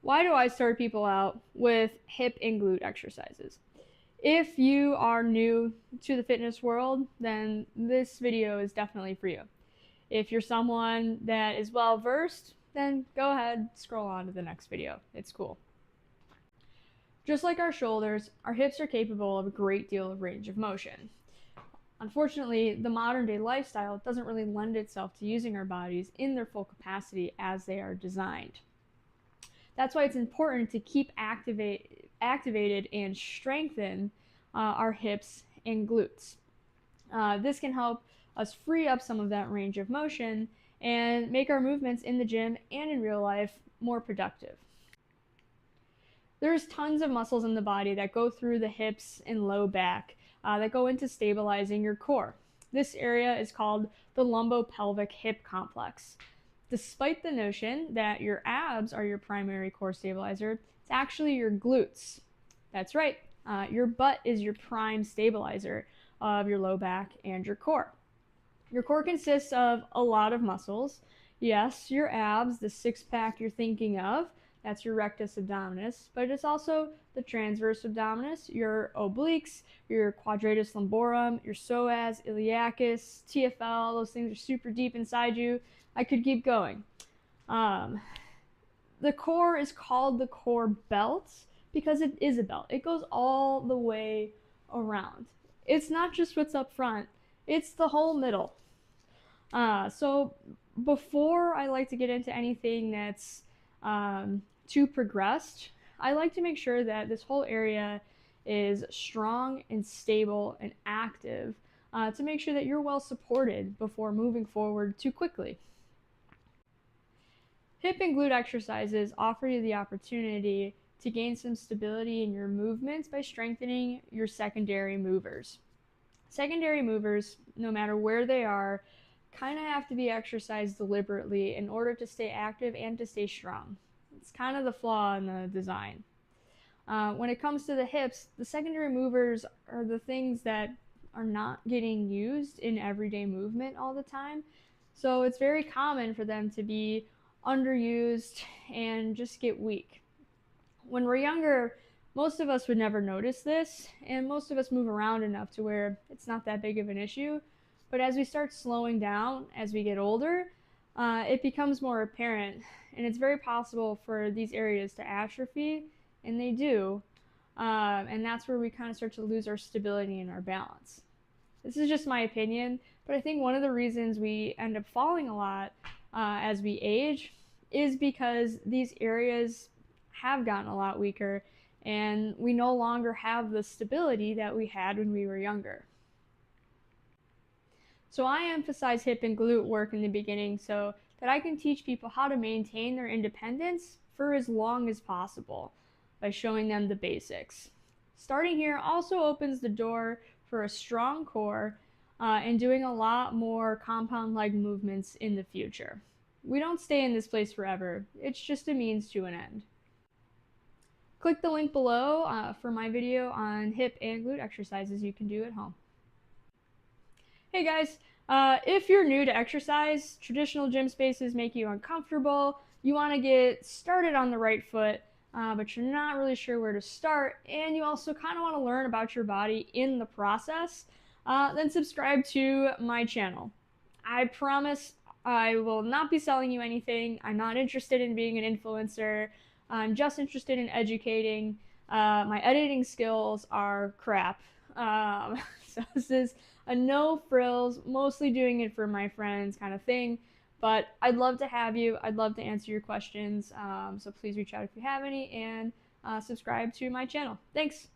Why do I start people out with hip and glute exercises? If you are new to the fitness world, then this video is definitely for you. If you're someone that is well versed, then go ahead, scroll on to the next video. It's cool. Just like our shoulders, our hips are capable of a great deal of range of motion. Unfortunately, the modern day lifestyle doesn't really lend itself to using our bodies in their full capacity as they are designed. That's why it's important to keep activated and strengthen our hips and glutes. This can help us free up some of that range of motion and make our movements in the gym and in real life more productive. There's tons of muscles in the body that go through the hips and low back that go into stabilizing your core. This area is called the lumbopelvic hip complex. Despite the notion that your abs are your primary core stabilizer, it's actually your glutes. That's right, your butt is your prime stabilizer of your low back and your core. Your core consists of a lot of muscles. Yes, your abs, the six-pack you're thinking of, that's your rectus abdominis, but it's also the transverse abdominis, your obliques, your quadratus lumborum, your psoas, iliacus, TFL. Those things are super deep inside you. I could keep going. The core is called the core belt because it is a belt. It goes all the way around. It's not just what's up front, it's the whole middle. So before I like to get into anything that's too progressed, I like to make sure that this whole area is strong and stable and active to make sure that you're well supported before moving forward too quickly. Hip and glute exercises offer you the opportunity to gain some stability in your movements by strengthening your secondary movers. Secondary movers, no matter where they are, kind of have to be exercised deliberately in order to stay active and to stay strong. It's kind of the flaw in the design. When it comes to the hips, the secondary movers are the things that are not getting used in everyday movement all the time. So it's very common for them to be underused and just get weak. When we're younger, most of us would never notice this, and most of us move around enough to where it's not that big of an issue. But as we start slowing down, as we get older, it becomes more apparent, and it's very possible for these areas to atrophy, and they do, and that's where we kind of start to lose our stability and our balance. This is just my opinion, but I think one of the reasons we end up falling a lot as we age is because these areas have gotten a lot weaker and we no longer have the stability that we had when we were younger. So I emphasize hip and glute work in the beginning so that I can teach people how to maintain their independence for as long as possible by showing them the basics. Starting here also opens the door for a strong core and doing a lot more compound leg movements in the future. We don't stay in this place forever. It's just a means to an end. Click the link below for my video on hip and glute exercises you can do at home. Hey guys, if you're new to exercise, traditional gym spaces make you uncomfortable, you want to get started on the right foot, but you're not really sure where to start, and you also kind of want to learn about your body in the process, then subscribe to my channel. I promise I will not be selling you anything. I'm not interested in being an influencer. I'm just interested in educating. My editing skills are crap. So this is a no frills, mostly doing it for my friends kind of thing. But I'd love to have you. I'd love to answer your questions. So please reach out if you have any and subscribe to my channel. Thanks.